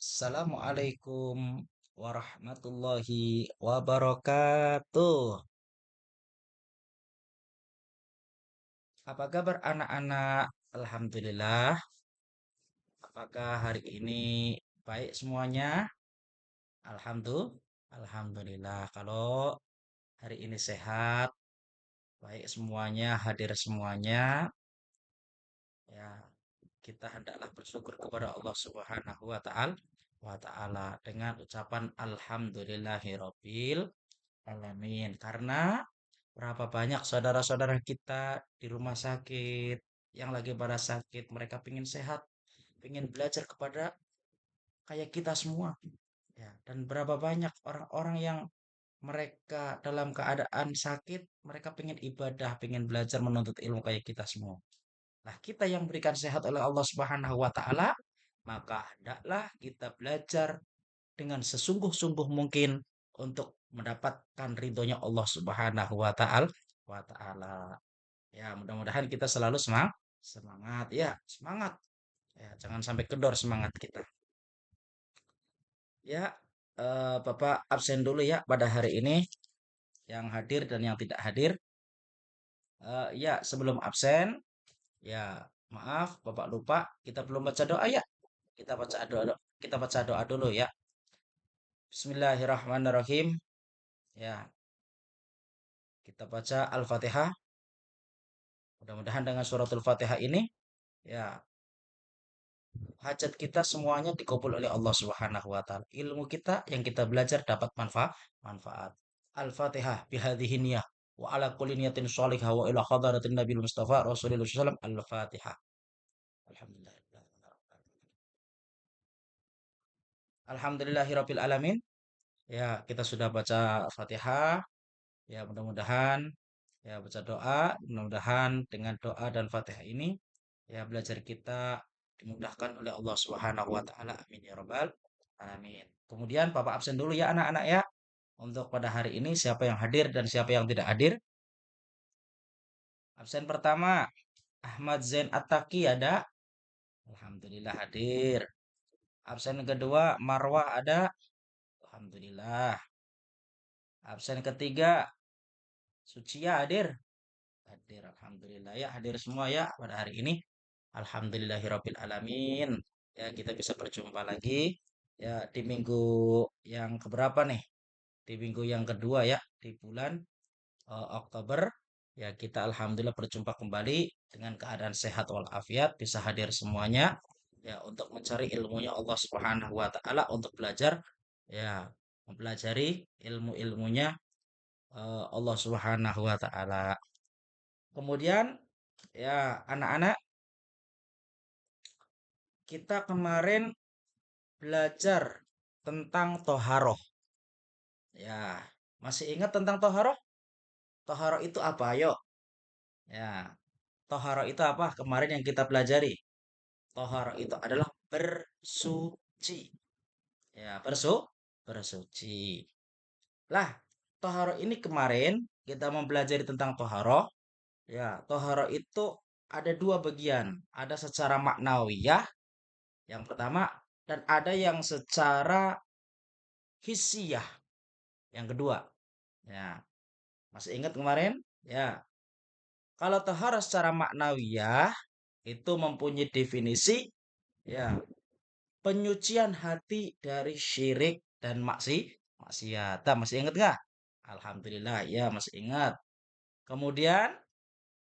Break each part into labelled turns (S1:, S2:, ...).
S1: Assalamualaikum warahmatullahi wabarakatuh. Apa kabar anak-anak? Alhamdulillah. Apakah hari ini baik semuanya? Alhamdulillah. Alhamdulillah. Kalau hari ini sehat, baik semuanya, hadir semuanya, ya kita hendaklah bersyukur kepada Allah Subhanahu wa taala dengan ucapan alhamdulillahirabbil alamin. Karena berapa banyak saudara-saudara kita di rumah sakit yang lagi pada sakit, mereka pingin sehat, pingin belajar kepada kayak kita semua, ya. Dan berapa banyak orang-orang yang mereka dalam keadaan sakit, mereka pingin ibadah, pingin belajar menuntut ilmu kayak kita semua. Nah, kita yang berikan sehat oleh Allah Subhanahu wa taala, maka hendaklah kita belajar dengan sesungguh-sungguh mungkin untuk mendapatkan ridhonya Allah Subhanahu wa taala. Ya, mudah-mudahan kita selalu semangat, semangat ya, semangat. Ya, jangan sampai kendor semangat kita. Ya, Bapak absen dulu ya pada hari ini, yang hadir dan yang tidak hadir. Ya, sebelum absen, ya maaf Bapak lupa, kita belum baca doa ya. Kita baca doa dulu ya. Bismillahirrahmanirrahim. Ya, kita baca Al-Fatihah. Mudah-mudahan dengan suratul Fatihah ini, ya, hajat kita semuanya dikabul oleh Allah Subhanahu wa taala. Ilmu kita yang kita belajar dapat manfaat. Al-Fatihah bihadhihi niyah wa ala kulli niyatin shalihah wa ila hadratin Nabil Mustafa Rasulullah SAW. Al-Fatihah. Alhamdulillah. Alhamdulillahirabbil alamin. Ya, kita sudah baca Fatihah. Ya, mudah-mudahan ya baca doa, mudah-mudahan dengan doa dan Fatihah ini ya belajar kita dimudahkan oleh Allah Subhanahu wa taala. Amin ya rabbal alamin. Kemudian Bapak absen dulu ya anak-anak ya. Untuk pada hari ini siapa yang hadir dan siapa yang tidak hadir? Absen pertama Ahmad Zain Attaqi ada? Alhamdulillah hadir. Absen kedua Marwah ada? Alhamdulillah. Absen ketiga Sucia hadir? Hadir, alhamdulillah ya, hadir semua ya pada hari ini. Alhamdulillahirabbil alamin. Ya, kita bisa berjumpa lagi ya di minggu yang keberapa nih? Di minggu yang kedua ya di bulan Oktober. Ya, kita alhamdulillah berjumpa kembali dengan keadaan sehat walafiat, bisa hadir semuanya ya untuk mencari ilmunya Allah Subhanahu wa taala, untuk belajar ya, mempelajari ilmu-ilmunya Allah Subhanahu wa taala. Kemudian ya anak-anak, kita kemarin belajar tentang toharoh. Ya, masih ingat tentang toharoh? Toharoh itu apa? Ayo. Ya, toharoh itu apa? Kemarin yang kita pelajari. Toharoh itu adalah bersuci. Ya, bersuci. Lah, toharoh ini kemarin kita mempelajari tentang toharoh. Ya, toharoh itu ada dua bagian. Ada secara maknawiyah, yang pertama, dan ada yang secara hissiyah, yang kedua. Ya, masih ingat kemarin? Ya, kalau taharah secara maknawiyah itu mempunyai definisi, ya, penyucian hati dari syirik dan maksiat. Masih ingat nggak? Alhamdulillah, ya masih ingat. Kemudian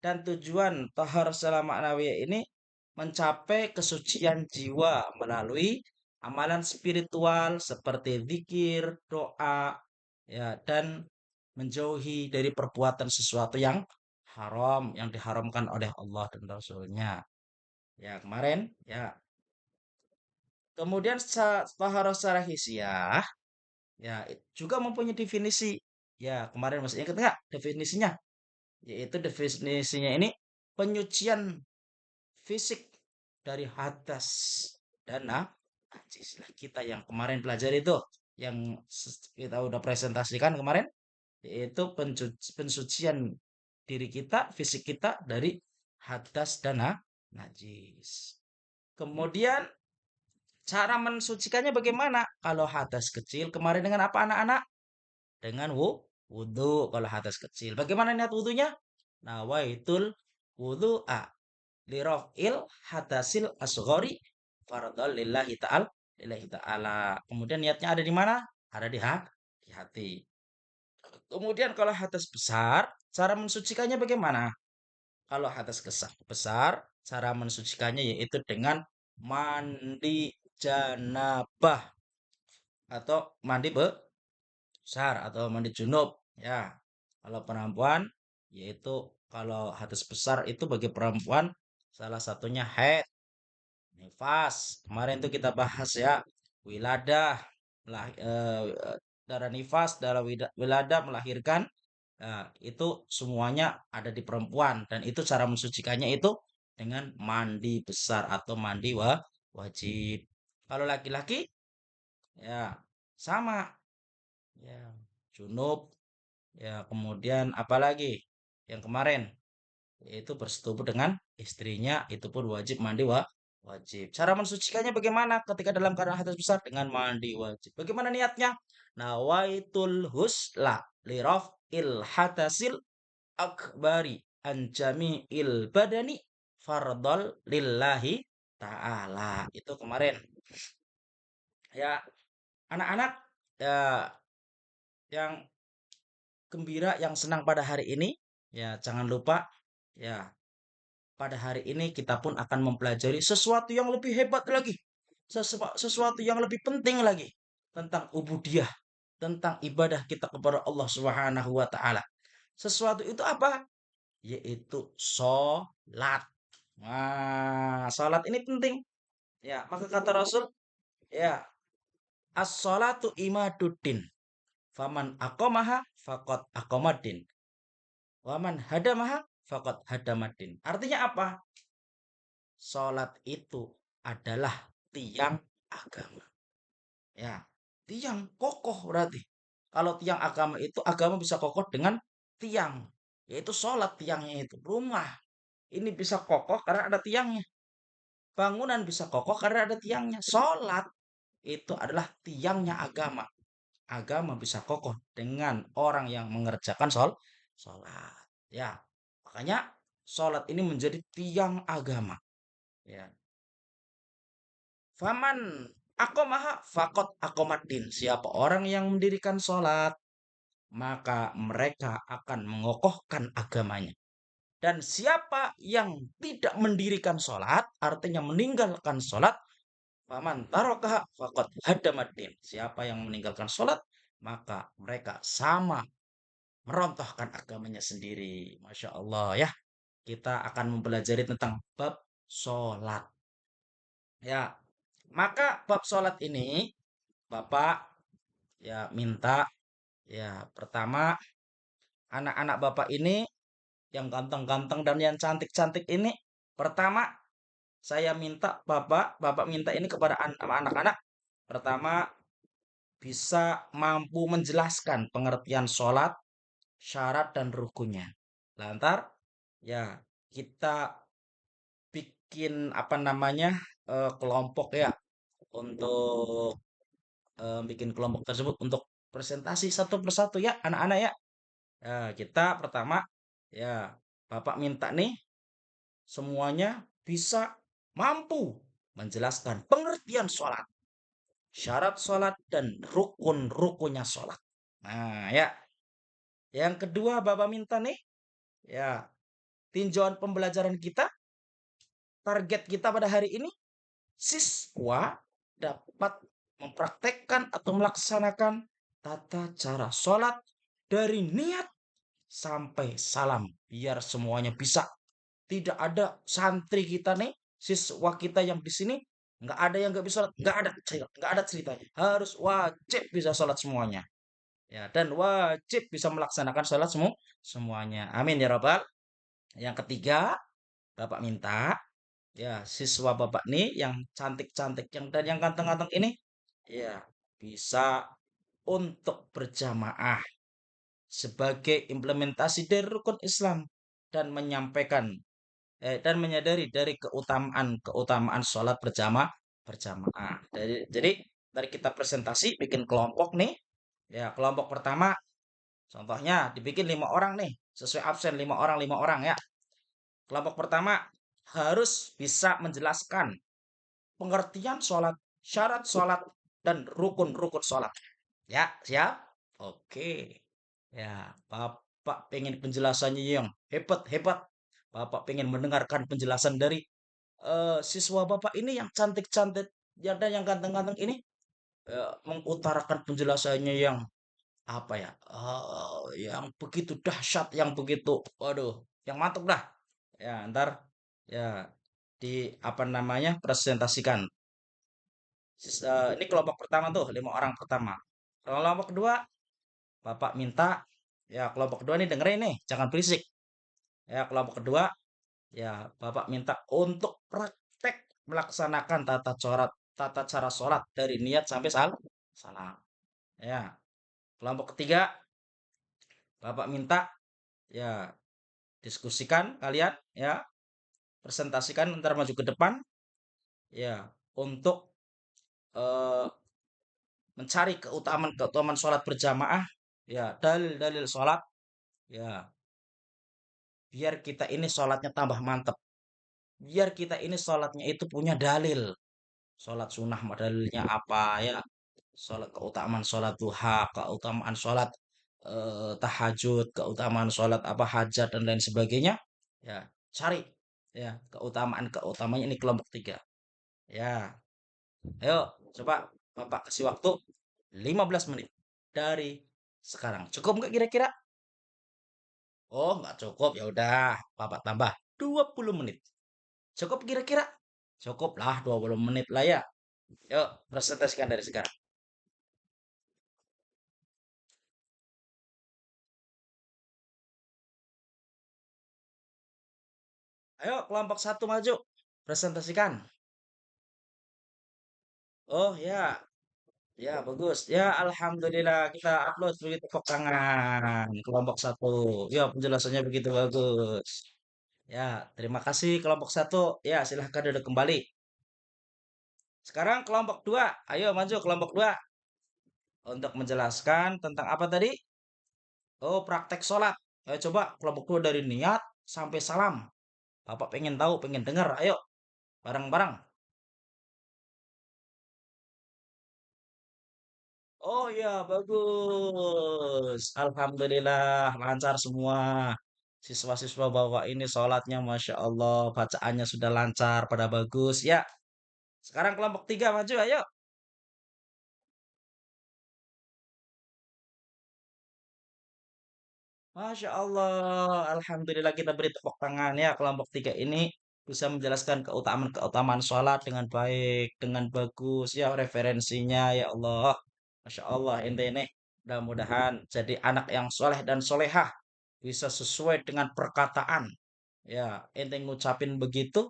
S1: dan tujuan taharah secara maknawiyah ini mencapai kesucian jiwa melalui amalan spiritual seperti zikir, doa, ya, dan menjauhi dari perbuatan sesuatu yang haram, yang diharamkan oleh Allah dan Rasulnya. Ya, kemarin, ya. Kemudian taharah secara hisiah, ya, juga mempunyai definisi. Ya, kemarin masih ingat nggak definisinya? Yaitu definisinya ini penyucian fisik dari hadas dan najis. Nah, kita yang kemarin pelajari itu, yang kita udah presentasikan kemarin, yaitu pensucian diri kita, fisik kita dari hadas dan najis. Kemudian Cara mensucikannya bagaimana? Kalau hadas kecil kemarin dengan apa anak-anak? Dengan wudhu kalau hadas kecil. Bagaimana niat wudhunya? Nawaitul wudhu'a liraf'il hadasil asghari fardhal lillahi ta'ala. Kemudian niatnya ada di mana? Ada di hati. Kemudian kalau hadas besar, cara mensucikannya bagaimana? Kalau hadas besar, cara mensucikannya yaitu dengan mandi janabah atau mandi besar atau mandi junub. Ya, kalau perempuan yaitu kalau hadas besar itu bagi perempuan salah satunya haid, nifas. Kemarin itu kita bahas ya, wiladah, darah nifas, darah wiladah melahirkan. Nah, itu semuanya ada di perempuan dan itu cara mensucikannya itu dengan mandi besar atau mandi wajib. Kalau laki-laki ya sama ya junub ya kemudian apalagi yang kemarin yaitu bersetubuh dengan istrinya itu pun wajib mandi wajib. Cara mensucikannya bagaimana ketika dalam keadaan hadas besar dengan mandi wajib. Bagaimana niatnya? Nawaitul husla il hadasil akbari anjami il badani fardol lillahi ta'ala. Itu kemarin. Ya, anak-anak ya yang gembira yang senang pada hari ini ya jangan lupa ya pada hari ini kita pun akan mempelajari sesuatu yang lebih hebat lagi. Sesuatu yang lebih penting lagi tentang ubudiyah, tentang ibadah kita kepada Allah Subhanahu wa taala. Sesuatu itu apa? Yaitu salat. Nah, salat ini penting. Ya, maka kata Rasul, ya, as-salatu imaduddin. Faman aqamaha faqad aqamaddin. Waman hadamaha faqad hadamaddin. Artinya apa? Salat itu adalah tiang agama. Ya, tiang kokoh berarti. Kalau tiang agama itu agama bisa kokoh dengan tiang, yaitu salat tiangnya itu. Rumah ini bisa kokoh karena ada tiangnya. Bangunan bisa kokoh karena ada tiangnya. Salat itu adalah tiangnya agama. Agama bisa kokoh dengan orang yang mengerjakan salat. Ya, makanya salat ini menjadi tiang agama. Ya, faman akomaha fakot akomatin. Siapa orang yang mendirikan sholat, maka mereka akan mengokohkan agamanya. Dan siapa yang tidak mendirikan sholat, artinya meninggalkan sholat, faman tarokaha fakot hadamatin. Siapa yang meninggalkan sholat, maka mereka sama merontohkan agamanya sendiri. Masya Allah ya. Kita akan mempelajari tentang bab sholat. Ya, maka bab sholat ini Bapak ya minta ya pertama anak-anak Bapak ini yang ganteng-ganteng dan yang cantik-cantik ini pertama saya minta Bapak minta ini kepada anak-anak pertama bisa mampu menjelaskan pengertian sholat, syarat dan rukunnya. Lantar ya kita bikin apa namanya kelompok ya untuk bikin kelompok tersebut untuk presentasi satu persatu ya anak-anak ya. Ya, kita pertama ya Bapak minta nih semuanya bisa mampu menjelaskan pengertian sholat, syarat sholat dan rukun-rukunnya sholat. Nah ya, yang kedua Bapak minta nih ya tinjauan pembelajaran kita, target kita pada hari ini siswa dapat mempraktekkan atau melaksanakan tata cara sholat dari niat sampai salam biar semuanya bisa. Tidak ada santri kita nih, siswa kita yang di sini nggak ada yang nggak bisa sholat, nggak ada ceritanya. Harus wajib bisa sholat semuanya. Ya, dan wajib bisa melaksanakan sholat semuanya. Amin ya Rabbal. Yang ketiga, Bapak minta ya siswa Bapak nih yang cantik-cantik yang dan yang ganteng-ganteng ini ya bisa untuk berjamaah sebagai implementasi dari rukun Islam dan menyampaikan dan menyadari dari keutamaan-keutamaan sholat berjamaah. Jadi dari kita presentasi bikin kelompok nih. Ya, kelompok pertama contohnya dibikin 5 orang nih, sesuai absen 5 orang ya. Kelompok pertama harus bisa menjelaskan pengertian sholat, syarat sholat, dan rukun-rukun sholat. Ya, siap? Oke. Ya, Bapak pengen penjelasannya yang hebat-hebat. Bapak pengen mendengarkan penjelasan dari siswa Bapak ini yang cantik-cantik ya, dan yang ganteng-ganteng ini mengutarakan penjelasannya yang apa ya? Yang begitu dahsyat, yang begitu, waduh, yang mantap dah. Ya, ntar ya di apa namanya presentasikan. Ini kelompok pertama tuh, 5 orang pertama. Kelompok kedua, Bapak minta ya kelompok kedua nih dengerin nih, jangan berisik. Ya, kelompok kedua ya Bapak minta untuk praktek melaksanakan tata cara sholat dari niat sampai salam. Ya, kelompok ketiga Bapak minta ya diskusikan kalian ya, presentasikan ntar maju ke depan ya untuk eh, mencari keutamaan sholat berjamaah ya, dalil-dalil sholat ya, biar kita ini sholatnya tambah mantep, biar kita ini sholatnya itu punya dalil. Sholat sunnah mah dalilnya apa ya, sholat keutamaan sholat duha, keutamaan sholat tahajud, keutamaan sholat apa hajat dan lain sebagainya ya, cari ya keutamaan ini kelompok tiga ya. Ayo coba Bapak kasih waktu 15 menit dari sekarang, cukup nggak kira-kira? Oh, nggak cukup, ya udah Bapak tambah 20 menit, cukup kira-kira? Cukup lah 20 menit lah ya. Yuk presentasikan dari sekarang. Ayo kelompok satu maju. Presentasikan. Oh ya, ya bagus. Ya Alhamdulillah kita upload beri tepuk tangan. Kelompok satu. Ya penjelasannya begitu bagus. Ya terima kasih kelompok satu. Ya silahkan duduk kembali. Sekarang kelompok dua. Ayo maju kelompok dua. Untuk menjelaskan tentang apa tadi? Oh praktek sholat. Ayo coba kelompok dua dari niat sampai salam. Bapak pengen tahu, pengen dengar. Ayo bareng-bareng. Oh ya, bagus. Alhamdulillah, lancar semua. Siswa-siswa bawa ini sholatnya, Masya Allah. Bacaannya sudah lancar, pada bagus. Ya, sekarang kelompok tiga maju, ayo. Masya Allah. Alhamdulillah kita beri tepuk tangan ya. Kelompok tiga ini bisa menjelaskan keutamaan-keutamaan sholat dengan baik, dengan bagus. Ya, referensinya, ya Allah. Masya Allah, ini. Mudah-mudahan jadi anak yang soleh dan solehah, bisa sesuai dengan perkataan. Ya, ente ngucapin begitu,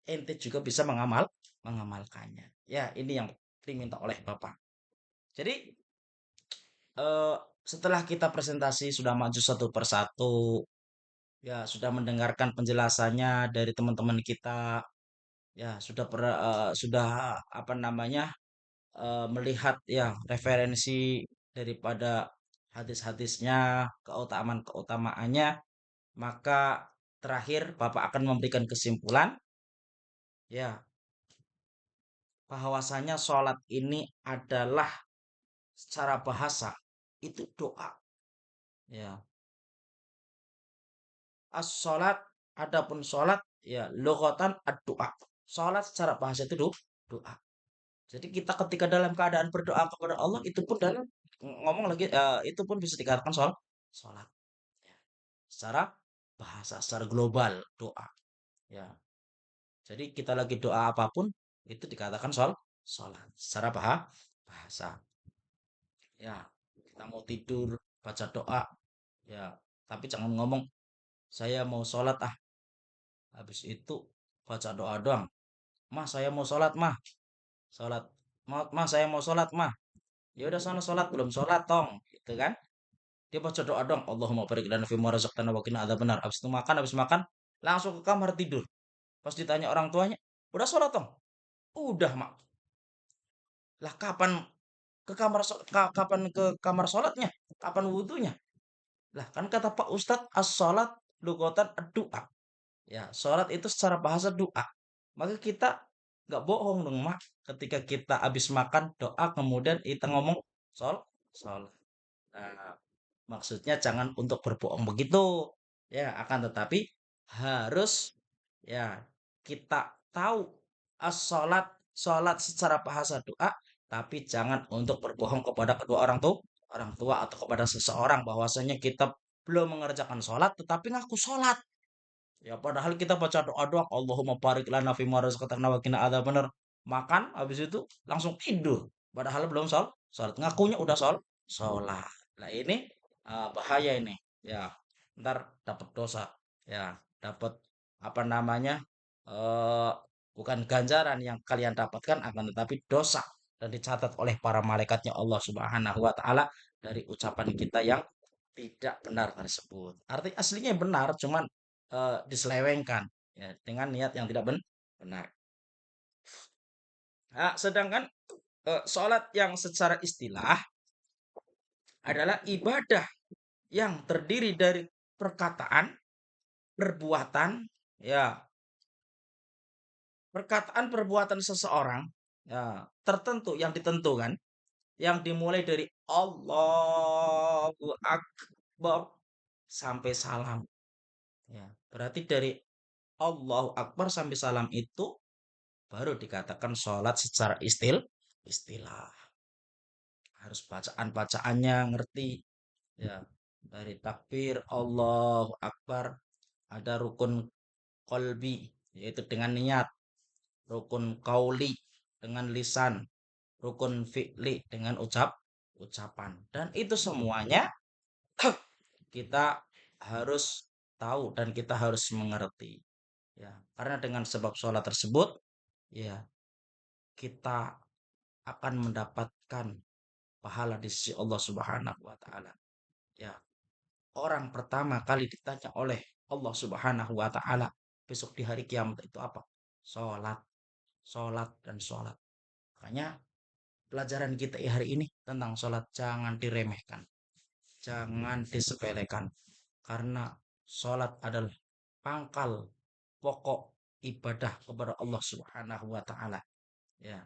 S1: ente juga bisa mengamalkannya. Ya, ini yang diminta oleh Bapak. Jadi, eh, setelah kita presentasi sudah maju satu persatu, ya sudah mendengarkan penjelasannya dari teman-teman kita, ya sudah apa namanya, melihat ya referensi daripada hadis-hadisnya, keutamaan-keutamaannya. Maka terakhir Bapak akan memberikan kesimpulan ya, bahwasanya sholat ini adalah secara bahasa itu doa. Ya, as-sholat, adapun sholat ya logotan ad-doa. Sholat secara bahasa itu doa. Jadi kita ketika dalam keadaan berdoa kepada Allah itu pun dalam ngomong lagi itu pun bisa dikatakan sholat. Ya, secara bahasa, secara global doa. Ya, jadi kita lagi doa apapun itu dikatakan sholat secara bahasa. Ya, kita mau tidur baca doa ya, tapi jangan ngomong saya mau sholat habis itu baca doa doang. Mah saya mau sholat mah, sholat. Mah saya mau sholat mah. Ya udah sana sholat, belum sholat tong, gitu kan? Dia baca doa doang. Allahumma barik lana fima razaqtana wa qina adzabannar. Habis makan langsung ke kamar tidur. Pas ditanya orang tuanya, udah sholat tong? Udah, Mak. Lah kapan ke kamar kapan ke kamar sholatnya? Kapan wudhunya? Lah kan kata Pak Ustadz as-sholat lugotan doa. Ya, sholat itu secara bahasa doa. Maka kita nggak bohong dong, Mak. Ketika kita habis makan doa kemudian kita ngomong sholat. Nah, maksudnya jangan untuk berbohong begitu. Ya, akan tetapi harus ya kita tahu as-sholat sholat secara bahasa doa, tapi jangan untuk berbohong kepada kedua orang tua atau kepada seseorang bahwasanya kita belum mengerjakan sholat tetapi ngaku sholat. Ya padahal kita baca doa doang Allahumma barik lana fima razaqtana wa qina adzabannar. Makan habis itu langsung tidur. Padahal belum sholat. Ngakunya udah sholat. Nah ini bahaya ini. Ya, ntar dapat dosa. Ya, dapat apa namanya? eh Bukan ganjaran yang kalian dapatkan akan tetapi dosa dan dicatat oleh para malaikatnya Allah Subhanahu wa taala dari ucapan kita yang tidak benar tersebut. Arti aslinya benar, cuman diselewengkan ya dengan niat yang tidak benar. Nah, sedangkan sholat yang secara istilah adalah ibadah yang terdiri dari perkataan, perbuatan, ya perkataan perbuatan seseorang ya tertentu yang ditentukan yang dimulai dari Allahu Akbar sampai salam. Ya, berarti dari Allahu Akbar sampai salam itu baru dikatakan sholat secara istilah. Harus bacaan-bacaannya ngerti. Ya, dari takbir Allahu Akbar ada rukun kolbi yaitu dengan niat, rukun kauli dengan lisan, rukun fi'li dengan ucapan. Dan itu semuanya kita harus tahu dan kita harus mengerti. Ya, karena dengan sebab sholat tersebut, ya kita akan mendapatkan pahala di sisi Allah Subhanahu wa taala. Ya, orang pertama kali ditanya oleh Allah Subhanahu wa taala besok di hari kiamat itu apa? Salat, salat dan salat. Makanya pelajaran kita hari ini tentang salat jangan diremehkan, jangan disepelekan karena salat adalah pangkal pokok ibadah kepada Allah Subhanahu wa taala. Ya,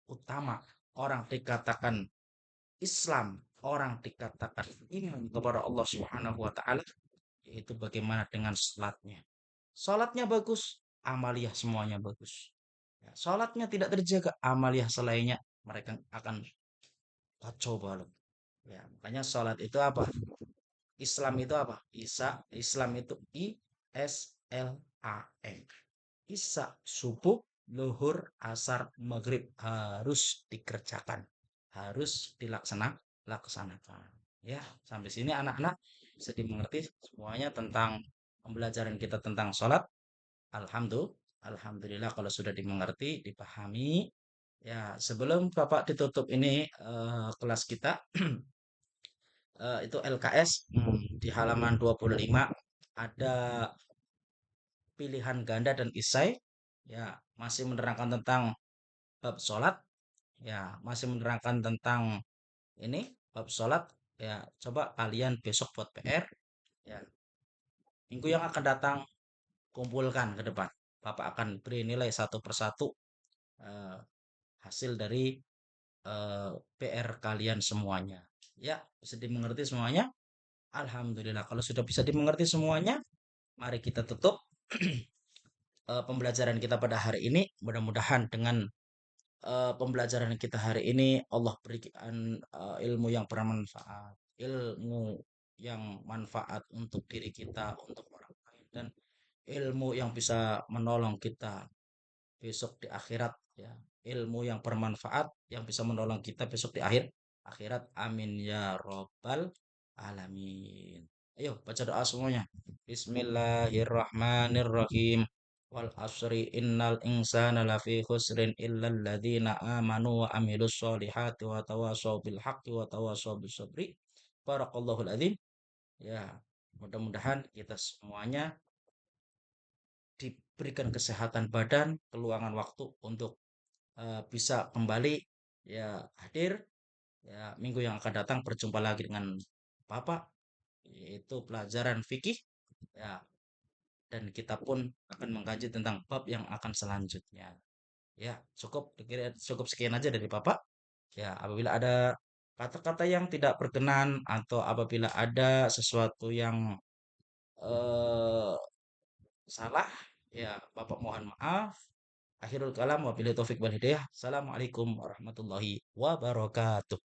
S1: utama orang dikatakan Islam, orang dikatakan iman kepada Allah Subhanahu wa taala yaitu bagaimana dengan salatnya. Salatnya bagus, amaliyah semuanya bagus. Ya, salatnya tidak terjaga, amaliyah selainnya mereka akan kacau balau. Ya, makanya salat itu apa? Islam itu apa? Islam itu ISLAM. Isya, subuh, luhur, asar, maghrib harus dikerjakan, harus dilaksanakan. Ya, sampai sini anak-anak bisa dimengerti semuanya tentang pembelajaran kita tentang sholat. Alhamdulillah kalau sudah dimengerti, dipahami. Ya, sebelum Bapak ditutup ini kelas kita itu LKS di halaman 25 ada pilihan ganda dan isai ya masih menerangkan tentang bab sholat ya masih menerangkan tentang ini bab sholat ya coba kalian besok buat PR ya minggu yang akan datang kumpulkan ke depan Bapak akan beri nilai satu persatu eh, hasil dari PR kalian semuanya ya bisa dimengerti semuanya Alhamdulillah kalau sudah bisa dimengerti semuanya mari kita tutup pembelajaran kita pada hari ini mudah-mudahan dengan pembelajaran kita hari ini Allah berikan ilmu yang bermanfaat, ilmu yang manfaat untuk diri kita, untuk orang lain, dan ilmu yang bisa menolong kita besok di akhirat ya. Ilmu yang bermanfaat yang bisa menolong kita besok di akhirat. Amin ya robbal alamin. Ayo baca doa semuanya. Bismillahirrahmanirrahim. Wal asri innal insana lafi khusrin illal ladzina amanu wa amilus solihati wa tawasaw bil haqqi wa tawasaw bis sabri. Barakallahu adzim. Ya, mudah-mudahan kita semuanya diberikan kesehatan badan, keluangan waktu untuk bisa kembali ya hadir ya minggu yang akan datang berjumpa lagi dengan Bapak yaitu pelajaran fikih ya dan kita pun akan mengkaji tentang bab yang akan selanjutnya. Ya, cukup sekian aja dari Bapak. Ya, apabila ada kata-kata yang tidak berkenan atau apabila ada sesuatu yang eh, salah, ya Bapak mohon maaf. Akhirul kalam wabillahi taufik wal hidayah. Assalamualaikum warahmatullahi wabarakatuh.